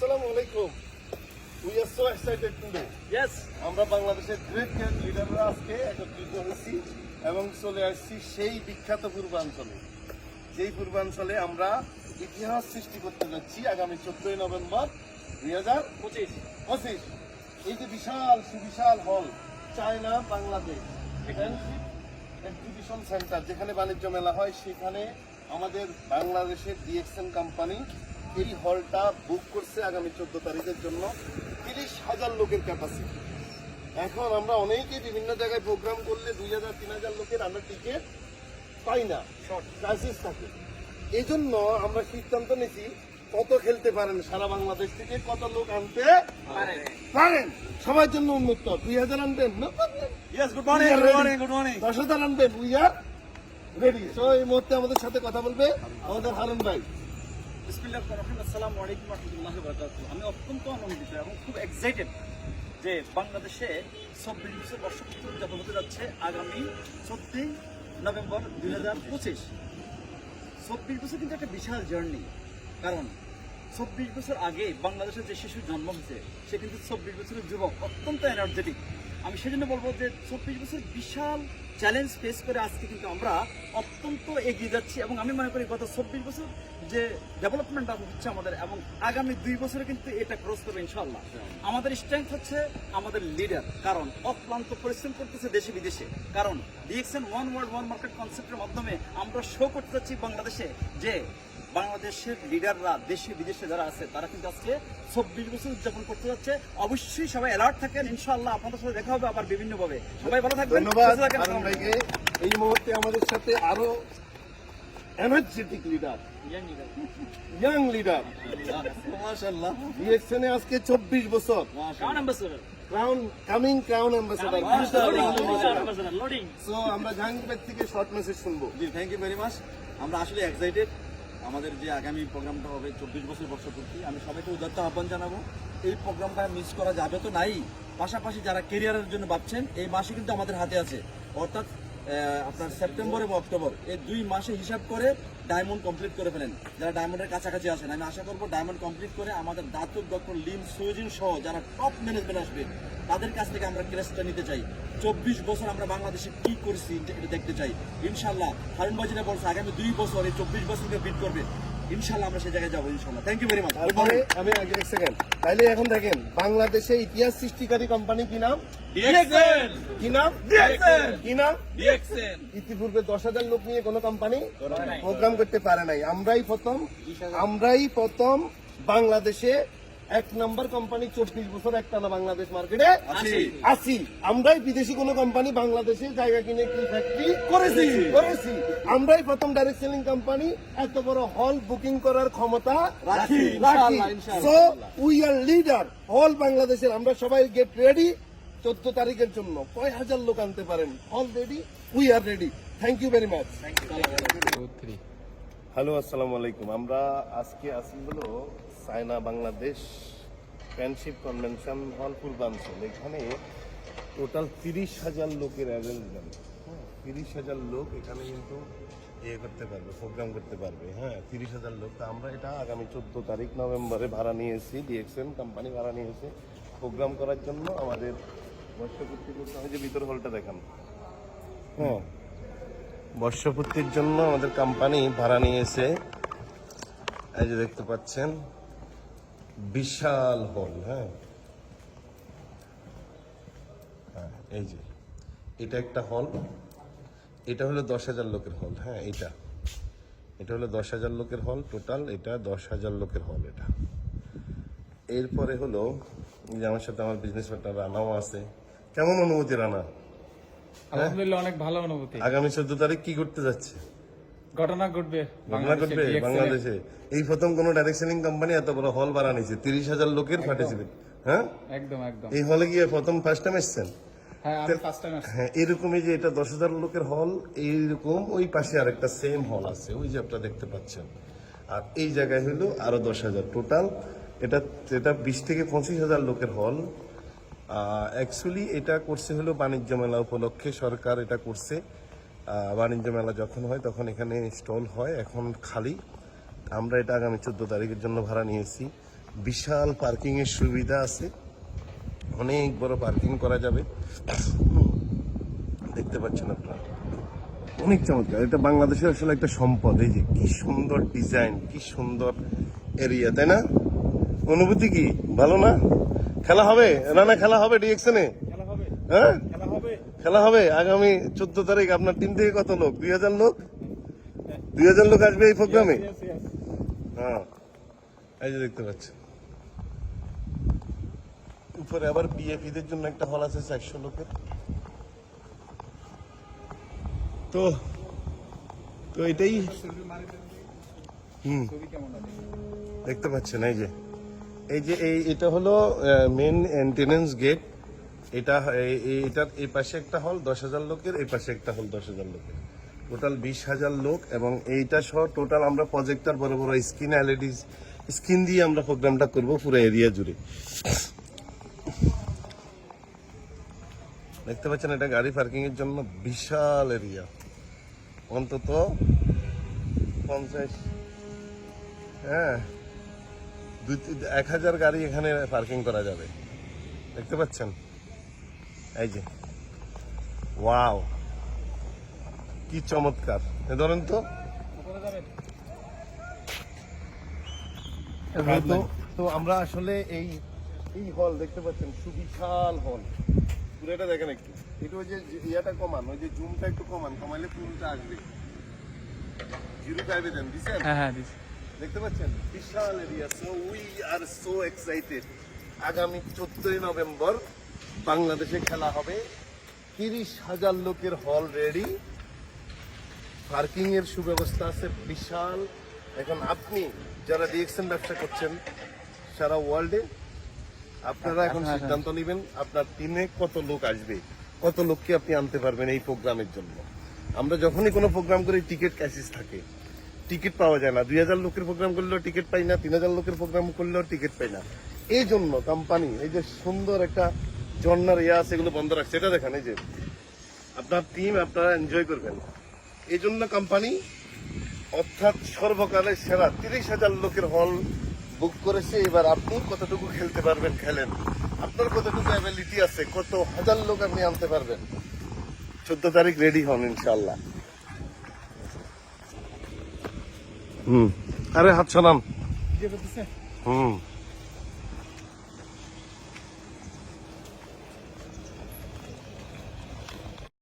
আসসালামু আলাইকুম। We are so excited today. Yes. আমরা বাংলাদেশের গ্রেট গ্রেট লিডাররা আজকে একত্রিত হয়েছি এবং চলে আসছি সেই বিখ্যাত পূর্বাঞ্চলে, যেই পূর্বাঞ্চলে আমরা ইতিহাস সৃষ্টি করতে যাচ্ছি আগামী 14 নভেম্বর 2025। এই যে বিশাল সুবিশাল হল, চায়না বাংলাদেশ এক্সিবিশন সেন্টার, যেখানে বাণিজ্য মেলা হয়, সেখানে আমাদের বাংলাদেশের ডিএক্সএন কোম্পানি এই হলটা বুক করছে আগামী 14 তারিখের জন্য 30,000 লোকের ক্যাপাসিটি। এখন আমরা অনেকেই বিভিন্ন জায়গায় প্রোগ্রাম করলে 2,000-3,000 লোকের আমরা টিকিট পাই না, শর্ট ক্রাইসিস থাকে। এই জন্য আমরা সিদ্ধান্ত নিয়েছি কত খেলতে পারেন সারা বাংলাদেশ থেকে, কত লোক আনতে পারেন, সবার জন্য উন্মুক্ত। 2,000 আনবেন না? Yes, good morning, good morning, good morning. 10,000 আনবেন, উই আর রেডি। সো এই মুহূর্তে আমাদের সাথে কথা বলবে আমাদের হারুন ভাই। আসসালামু আলাইকুম ওয়া রাহমাতুল্লাহি ওয়া বারাকাতুহু। আমি অত্যন্ত আনন্দিত এবং খুব এক্সাইটেড যে বাংলাদেশে 24 বছর বর্ষপূর্তি উদযাপন হতে যাচ্ছে আগামী 14 নভেম্বর 2025। 24 বছর কিন্তু একটা বিশাল জার্নি, কারণ 24 বছর আগে বাংলাদেশের যে শিশু জন্ম হয়েছে সে কিন্তু 24 বছরের যুবক, অত্যন্ত এনার্জেটিক। আমি সেজন্য বলবো যে 24 বছর বিশাল চ্যালেঞ্জ ফেস করে আজকে কিন্তু আমরা অত্যন্ত এগিয়ে যাচ্ছি এবং আমি মনে করি গত 24 বছর যে ডেভেলপমেন্টটা হচ্ছে আমাদের, এবং আগামী 2 বছরে কিন্তু এটা ক্রস করবে ইনশাআল্লাহ। আমাদের স্ট্রেংথ হচ্ছে আমাদের লিডার, কারণ অক্লান্ত পরিশ্রম করতেছে দেশে বিদেশে, কারণ DXN one world one market কনসেপ্টের মাধ্যমে আমরা শো করতে যাচ্ছি বাংলাদেশে যে বাংলাদেশের লিডাররা দেশে বিদেশে যারা আছে তারা কিন্তু আজকে 24 বছর উদযাপন করতে যাচ্ছে। অবশ্যই সবাই অ্যালার্ট থাকেন, ইনশাআল্লাহ আপনাদের সাথে দেখা হবে আবার বিভিন্ন ভাবে। সবাই ভালো থাকবেন, ধন্যবাদ হারুন ভাইকে। এই মুহূর্তে আমাদের সাথে আরো এনার্জেটিক লিডার, ইয়াং লিডার, মাশাআল্লাহ। ডিএক্সএন আজকে 24 বছর, crown coming crown ambassador. So আমরা জাহাঙ্গীর থেকে শর্ট মেসেজ শুনবো। জি, থ্যাংক ইউ ভেরি মাচ। আমরা আসলে এক্সাইটেড আমাদের যে আগামী প্রোগ্রামটা হবে 24 বছর বর্ষপূর্তি। আমি সবাইকে উদাত্ত আহ্বান জানাবো, এই প্রোগ্রামটা মিস করা যাবে তো নাই। পাশাপাশি যারা কেরিয়ারের জন্য ভাবছেন, এই মাসে কিন্তু আমাদের হাতে আছে, অর্থাৎ আপনার সেপ্টেম্বর এবং অক্টোবর, এই 2 মাসে হিসাব করে ডায়মন্ড কমপ্লিট করে ফেলেন। যারা ডায়মন্ডের কাছাকাছি আছেন, আমি আশা করবো ডায়মন্ড কমপ্লিট করে আমাদের দাতুক ডক্টর লিম সুইজিন সহ যারা টপ ম্যানেজমেন্ট আসবে তাদের কাছ থেকে আমরা ক্লাসটা নিতে চাই। 24 বছর আমরা বাংলাদেশে কি করছি এটা দেখতে চাই। ইনশাল্লাহ হারুন ভাই যেটা বলছে, আগামী 2 বছর এই 24 বছরকে বিট করবে, ইনশাল্লাহ আমরা সেই জায়গায় যাবো ইনশাল্লাহ। Thank you very much. তারপরে আমি আগে এক সেকেন্ড, তাইলে এখন দেখেন বাংলাদেশে ইতিহাস সৃষ্টিকারী কোম্পানি কি নাম? ডিএক্সএন। কি নাম? ডিএক্সএন। কি নাম? ডিএক্সএন। ইতিপূর্বে 10,000 লোক নিয়ে কোনো কোম্পানি প্রোগ্রাম করতে পারে নাই। আমরাই প্রথম বাংলাদেশে 1 নম্বর কোম্পানি 24 বছর একটানা বাংলাদেশ মার্কেটে আসি। আমরাই বিদেশি কোনো কোম্পানি বাংলাদেশে জায়গা কিনে কি ফ্যাক্টরি করেছি। আমরাই প্রথম ডাইরেক্ট সেলিং কোম্পানি এত বড় হল বুকিং করার ক্ষমতা রাখি। সো উই আর লিডার হল বাংলাদেশের। আমরা সবাই গেট রেডি 14 তারিখের জন্য। কয় হাজার লোক আনতে পারেন, hall ready, we are ready. Thank you very much. Hello, আসসালামু আলাইকুম। আমরা আজকে আসি হলো China Bangladesh friendship convention hall পূর্বাঞ্চল। এখানে টোটাল 30,000 লোকের অ্যারেঞ্জমেন্ট। 30,000 লোক এখানে কিন্তু করতে পারবে, প্রোগ্রাম করতে পারবে। 30,000 লোক। তা আমরা এটা আগামী 14 তারিখ নভেম্বরে ভাড়া নিয়েছি, ডিএক্সএন কোম্পানি ভাড়া নিয়েছে প্রোগ্রাম করার জন্য। আমাদের বর্ষপূর্তি করতে হয়, যে ভিতর হলটা দেখান। বর্ষপূর্তির জন্য আমাদের কোম্পানি ভাড়া নিয়েছে। এই যে দেখতে পাচ্ছেন বিশাল হল। এই যে এটা একটা হল, এটা হলো 10,000 লোকের হল। এটা হলো 10,000 লোকের হল টোটাল। এটা 10,000 লোকের হল এটা। এরপরে হলো যে আমার সাথে আমার বিজনেস পার্টনার রানাও আছে। কেমন অনুভূতি রানা? আলহামদুলিল্লাহ, অনেক ভালো অনুভূতি। আগামী 14 তারিখ কি করতে যাচ্ছে? ঘটনা ঘটবে বাংলাদেশে। এই প্রথম কোন ডাইরেক্ট সেলিং কোম্পানি এত বড় হল ভাড়া নিয়েছে 30,000 লোকের পার্টিসিপেট। একদম। এই হলে গিয়ে প্রথম ফার্স্ট টাইম এসেছেন? আমি ফার্স্ট টাইম আসছি। এরকমই যে এটা 10,000 লোকের হল, এইরকম ওই পাশে আরেকটা সেম হল আছে, ওই যে আপনারা দেখতে পাচ্ছেন। আর এই জায়গায় হলো আরো 10,000 টোটাল। এটা 20 থেকে 25,000 লোকের হল। অ্যাকচুয়ালি এটা করছে হলো বাণিজ্য মেলা উপলক্ষে, সরকার এটা করছে। বাণিজ্য মেলা যখন হয় তখন এখানে স্টল হয়, এখন খালি। আমরা এটা আগামী 14 তারিখের জন্য ভাড়া নিয়েছি। বিশাল পার্কিং এর সুবিধা আছে, অনেক বড় পার্কিং করা যাবে। দেখতে পাচ্ছেন আপনারা, অনেক চমৎকার। এটা বাংলাদেশের আসলে একটা সম্পদ। এই যে কি সুন্দর ডিজাইন, কি সুন্দর এরিয়া, তাই না? অনুভূতি কি ভালো না? খেলা হবে রানা, খেলা হবে ডিএক্সনে, হ্যাঁ খেলা হবে আগামী 14 তারিখ। আপনার টিম থেকে কত লোক? 2000 লোক, 2000 লোক আসবে এই প্রোগ্রামে। হ্যাঁ, এই যে দেখতে পাচ্ছেন উপরে আবার বিএপিদের জন্য একটা হল আছে 400 লোকের। তো তো এটাই দেখতে পাচ্ছেন। এটা হলো মেন এন্ট্রেন্স গেট। এটার এই পাশে একটা হল 10,000 লোকের, এই পাশে একটা হল 10,000 লোকের, টোটাল 20,000 লোক। এবং এইটা সহ টোটাল আমরা প্রজেক্টর, বড় বড় স্ক্রিন, এলইডি স্ক্রিন দিয়ে আমরা প্রোগ্রামটা করবো পুরো এরিয়া জুড়ে। দেখতে পাচ্ছেন এটা গাড়ি পার্কিং এর জন্য বিশাল এরিয়া, অন্তত 50, হ্যাঁ 1000 গাড়ি এখানে পার্কিং করা যাবে। দেখতে পাচ্ছেন এই যে, ওয়াও কি চমৎকার। ধরেন তো তো আমরা আসলে এই হল দেখতে পাচ্ছেন, সুবিশাল হল। পুরোটা দেখেন একটু, একটু ওই যে ইয়াটা কমান, ওই যে জুমটা একটু কমাইলে পুরোটা আসবে। 0.5 দেন, দিছেন? হ্যাঁ দেখতে পাচ্ছেন বিশাল area. So we are so excited. আগামী 14 নভেম্বর বাংলাদেশে খেলা হবে। 30,000 লোকের হল রেডি, পার্কিং এর সুব্যবস্থা আছে বিশাল। এখন আপনি যারা ডিএক্সএন ব্যবসা করছেন সারা ওয়ার্ল্ডে, আপনারা এখন সিদ্ধান্ত নেবেন আপনার টিমে কত লোক আসবে, কত লোককে আপনি আনতে পারবেন এই প্রোগ্রামের জন্য। আমরা যখনই কোনো প্রোগ্রাম করি টিকিট ক্রাইসিস থাকে, টিকিট পাওয়া যায় না। 2000 লোকের প্রোগ্রাম করলেও টিকিট পাই না, 3000 লোকের প্রোগ্রাম করলেও টিকিট পাই না। এই জন্য কোম্পানি এই যে সুন্দর একটা ঝর্ণার আছে, এগুলো বন্ধ রাখছে। এটা দেখেন, এই যে আপনার টিম আপনারা এনজয় করবেন, এই জন্য কোম্পানি অর্থাৎ সর্বকালের সেরা 30,000 লোকের হল বুক করেছে। এবার আপনি কতটুকু খেলতে পারবেন খেলেন, আপনার কতটুকু অ্যাবিলিটি আছে, কত হাজার লোক আপনি আনতে পারবেন। 14 তারিখ রেডি হন ইনশাল্লাহ। আরে হাত সরান।